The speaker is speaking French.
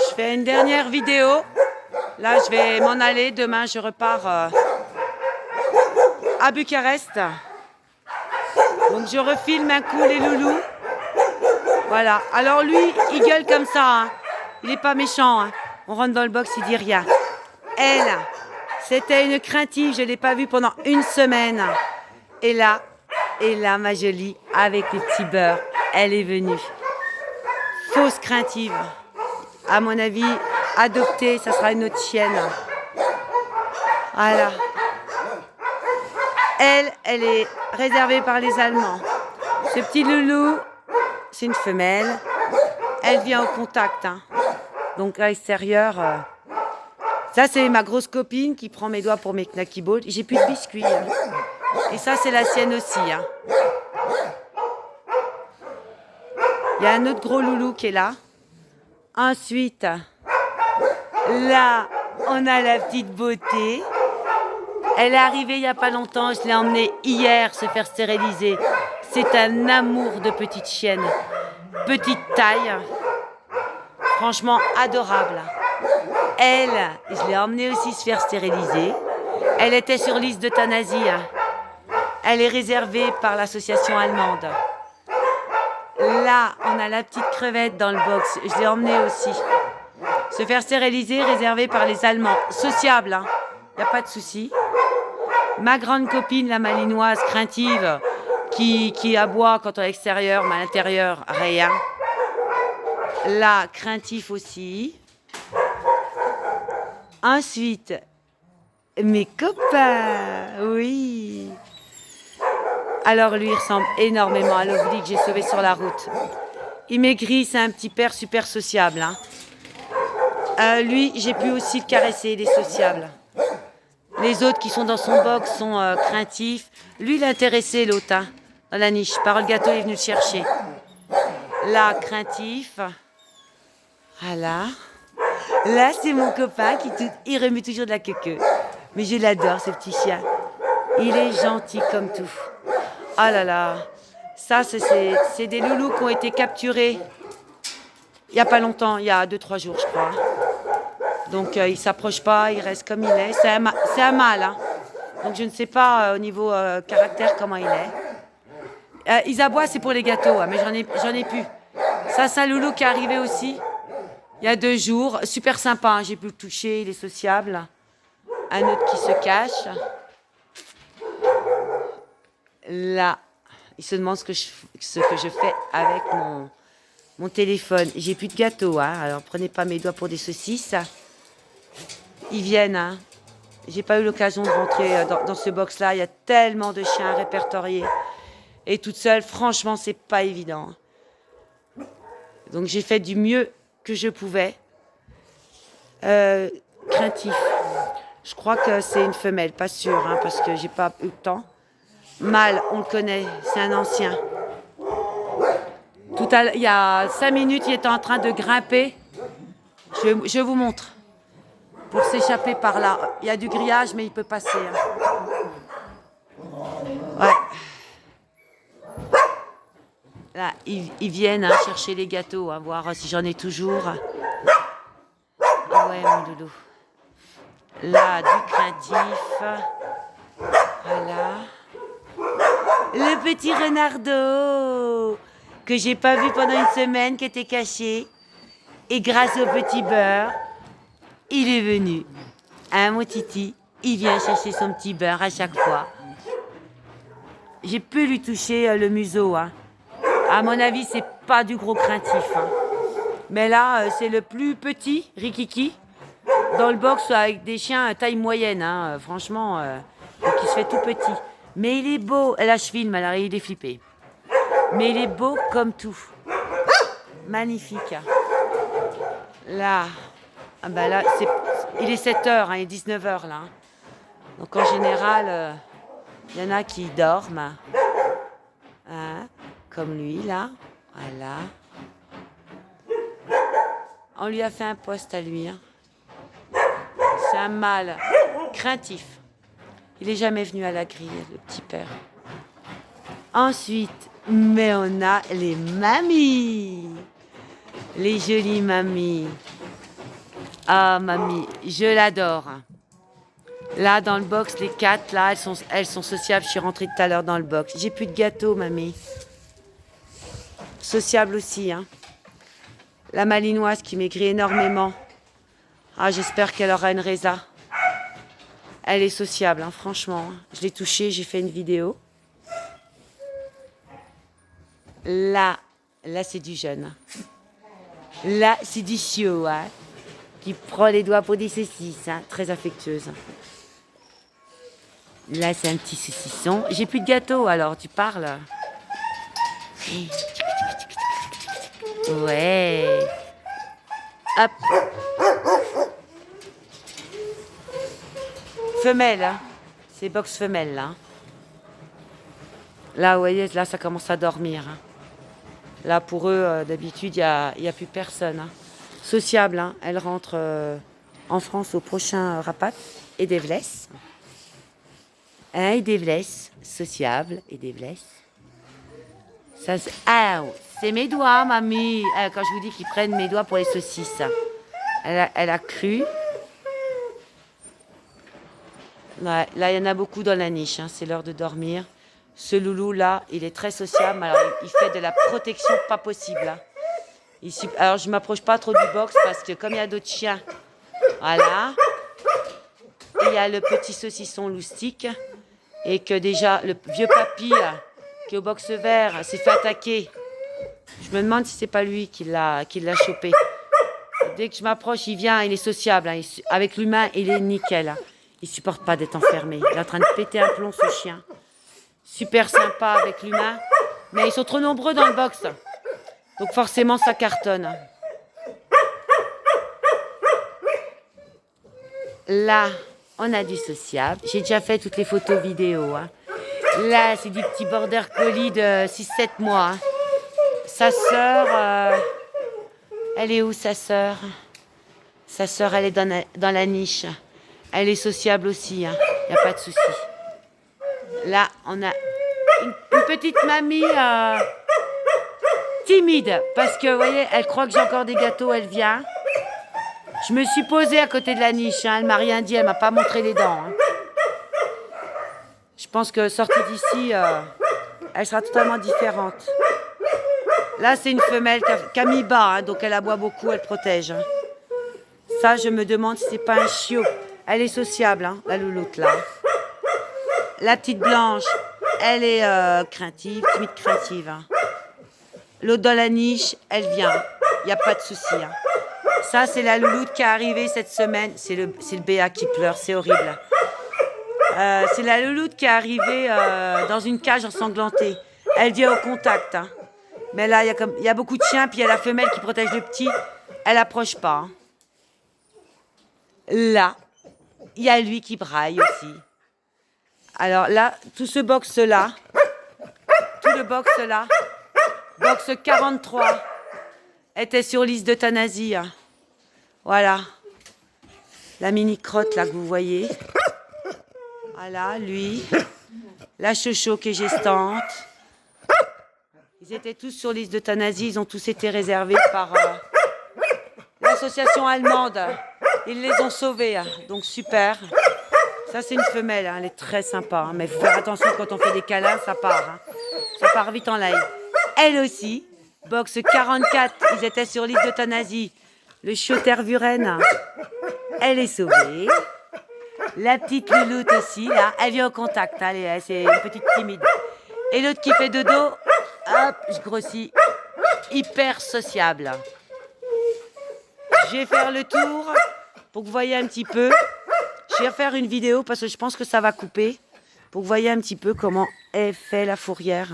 Je fais une dernière vidéo. Là, je vais m'en aller. Demain, je repars à Bucarest. Donc, je refilme un coup les loulous. Voilà. Alors, lui, il gueule comme ça. Hein. Il n'est pas méchant. Hein. On rentre dans le box, il dit rien. Elle, c'était une craintive. Je ne l'ai pas vue pendant une semaine. Et là, ma jolie, avec les petits beurres, elle est venue. Fausse craintive. À mon avis, adoptée, ça sera une autre chienne. Voilà. Elle est réservée par les Allemands. Ce petit loulou, c'est une femelle. Elle vient au contact. Hein. Donc à l'extérieur, ça c'est ma grosse copine qui prend mes doigts pour mes knacky balls. J'ai plus de biscuits. Hein. Et ça c'est la sienne aussi. Hein. Il y a un autre gros loulou qui est là. Ensuite, là, on a la petite beauté. Elle est arrivée il n'y a pas longtemps. Je l'ai emmenée hier se faire stériliser. C'est un amour de petite chienne. Petite taille. Franchement adorable. Elle, je l'ai emmenée aussi se faire stériliser. Elle était sur liste d'euthanasie. Elle est réservée par l'association allemande. Là, on a la petite crevette dans le box. Je l'ai emmenée aussi. Se faire stériliser, réservé par les Allemands. Sociable, hein. Y a pas de souci. Ma grande copine, la malinoise craintive, qui aboie quand on est à l'extérieur, mais à l'intérieur, rien. Là, craintif aussi. Ensuite, mes copains, oui. Alors lui, il ressemble énormément à l'Ovli que j'ai sauvé sur la route. Il maigrit, c'est un petit père super sociable. Hein. Lui, j'ai pu aussi le caresser, il est sociable. Les autres qui sont dans son box sont craintifs. Lui, il est intéressé, l'autre, hein, dans la niche. Parole gâteau, il est venu le chercher. Là, craintif. Voilà. Là, c'est mon copain il remue toujours de la queue. Mais je l'adore, ce petit chien. Il est gentil comme tout. Ah là là, ça c'est des loulous qui ont été capturés il n'y a pas longtemps, il y a 2-3 jours je crois. Donc il ne s'approche pas, il reste comme il est. C'est un mâle, hein. Donc je ne sais pas au niveau caractère comment il est. Ils aboient, c'est pour les gâteaux, hein, mais j'en ai plus. Ça c'est un loulou qui est arrivé aussi il y a 2 jours. Super sympa, hein, j'ai pu le toucher, il est sociable. Un autre qui se cache. Là, il se demande ce que je fais avec mon téléphone. J'ai plus de gâteau, hein, alors prenez pas mes doigts pour des saucisses. Ils viennent, hein. J'ai pas eu l'occasion de rentrer dans ce box-là. Il y a tellement de chiens répertoriés. Et toute seule, franchement, c'est pas évident. Donc j'ai fait du mieux que je pouvais. Craintif. Je crois que c'est une femelle, pas sûr, hein, parce que j'ai pas eu le temps. Mâle, on le connaît, c'est un ancien. Il y a 5 minutes, il était en train de grimper. Je vous montre. Pour s'échapper par là. Il y a du grillage, mais il peut passer. Hein. Ouais. Là, ils viennent hein, chercher les gâteaux, hein, voir si j'en ai toujours. Ouais, mon loulou. Là, du craintif. Voilà. Le petit renardeau que j'ai pas vu pendant une semaine, qui était caché. Et grâce au petit beurre, il est venu. Hein, mon titi, il vient chercher son petit beurre à chaque fois. J'ai pu lui toucher le museau. Hein. À mon avis, c'est pas du gros craintif. Hein. Mais là, c'est le plus petit, Rikiki, dans le box avec des chiens à taille moyenne. Hein. Franchement, donc il se fait tout petit. Mais il est beau. Là, je filme, alors il est flippé. Mais il est beau comme tout. Magnifique. Là, ah ben là il est 7h, hein, il est 19h là. Donc en général, il y en a qui dorment. Hein, comme lui là. Voilà. On lui a fait un poste à lui. Hein. C'est un mâle craintif. Il n'est jamais venu à la grille, le petit père. Ensuite, mais on a les mamies. Les jolies mamies. Ah, mamie, je l'adore. Là, dans le box, les 4, là, elles sont sociables. Je suis rentrée tout à l'heure dans le box. J'ai plus de gâteau, mamie. Sociable aussi, hein. La malinoise qui maigrit énormément. Ah, j'espère qu'elle aura une résa. Elle est sociable, hein, franchement. Je l'ai touchée, j'ai fait une vidéo. Là, c'est du jeune. Là, c'est du chiot, hein, qui prend les doigts pour des saucisses, hein, très affectueuse. Là, c'est un petit saucisson. J'ai plus de gâteau, alors, tu parles? Ouais. Hop. Femelle, hein. C'est box femelle, là. Là, vous voyez, là, ça commence à dormir, hein. Là, pour eux, d'habitude, il y a plus personne, hein. Sociable, hein. Elle rentre en France au prochain rapat. Et des vlesses. Hein, et des vlesses. Sociable et des vlesses. Ça, ah, c'est mes doigts, mamie. Quand je vous dis qu'ils prennent mes doigts pour les saucisses. Elle a cru. Ouais, là, il y en a beaucoup dans la niche, hein. C'est l'heure de dormir. Ce loulou-là, il est très sociable. Alors, il fait de la protection pas possible, hein. Alors, je ne m'approche pas trop du box parce que comme il y a d'autres chiens, voilà. Il y a le petit saucisson loustique. Et que déjà, le vieux papy qui est au box vert s'est fait attaquer. Je me demande si c'est pas lui qui l'a chopé. Dès que je m'approche, il vient, il est sociable, hein. Avec l'humain, il est nickel, hein. Il supporte pas d'être enfermé. Il est en train de péter un plomb, ce chien. Super sympa avec l'humain. Mais ils sont trop nombreux dans le box. Donc forcément, ça cartonne. Là, on a du sociable. J'ai déjà fait toutes les photos vidéo, hein. Là, c'est du petit border collie de 6-7 mois, hein. Sa sœur, elle est où, sa sœur? Sa sœur, elle est dans la niche. Elle est sociable aussi, hein. Il n'y a pas de souci. Là, on a une petite mamie timide. Parce que, vous voyez, elle croit que j'ai encore des gâteaux, elle vient. Je me suis posée à côté de la niche, hein. Elle m'a rien dit, elle m'a pas montré les dents, hein. Je pense que sortie d'ici, elle sera totalement différente. Là, c'est une femelle qui a mis bas, hein, donc elle aboie beaucoup, elle protège, hein. Ça, je me demande si c'est pas un chiot. Elle est sociable, hein, la louloute, là. La petite blanche, elle est craintive, timide craintive, hein. L'autre dans la niche, elle vient. Il n'y a pas de souci, hein. Ça, c'est la louloute qui est arrivée cette semaine. C'est le béa qui pleure, c'est horrible. C'est la louloute qui est arrivée dans une cage ensanglantée. Elle vient au contact, hein. Mais là, il y a beaucoup de chiens, puis il y a la femelle qui protège le petit. Elle n'approche pas, hein. Là, il y a lui qui braille aussi. Alors là, tout ce box-là, box 43, était sur liste d'euthanasie, hein. Voilà. La mini-crotte, là, que vous voyez. Voilà, lui. La chocho qui est gestante. Ils étaient tous sur liste d'euthanasie. Ils ont tous été réservés par l'association allemande. Ils les ont sauvés, hein. Donc, super. Ça, c'est une femelle, hein. Elle est très sympa, hein. Mais il faut faire attention quand on fait des câlins, ça part, hein. Ça part vite en live. Elle aussi. Box 44, ils étaient sur liste d'euthanasie. Le Schottervuren, elle est sauvée. La petite louloute aussi, là, elle vient au contact, hein, c'est une petite timide. Et l'autre qui fait dodo, hop, je grossis, hyper sociable. Je vais faire le tour pour que vous voyez un petit peu. Je vais refaire une vidéo parce que je pense que ça va couper. Pour que vous voyez un petit peu comment est fait la fourrière.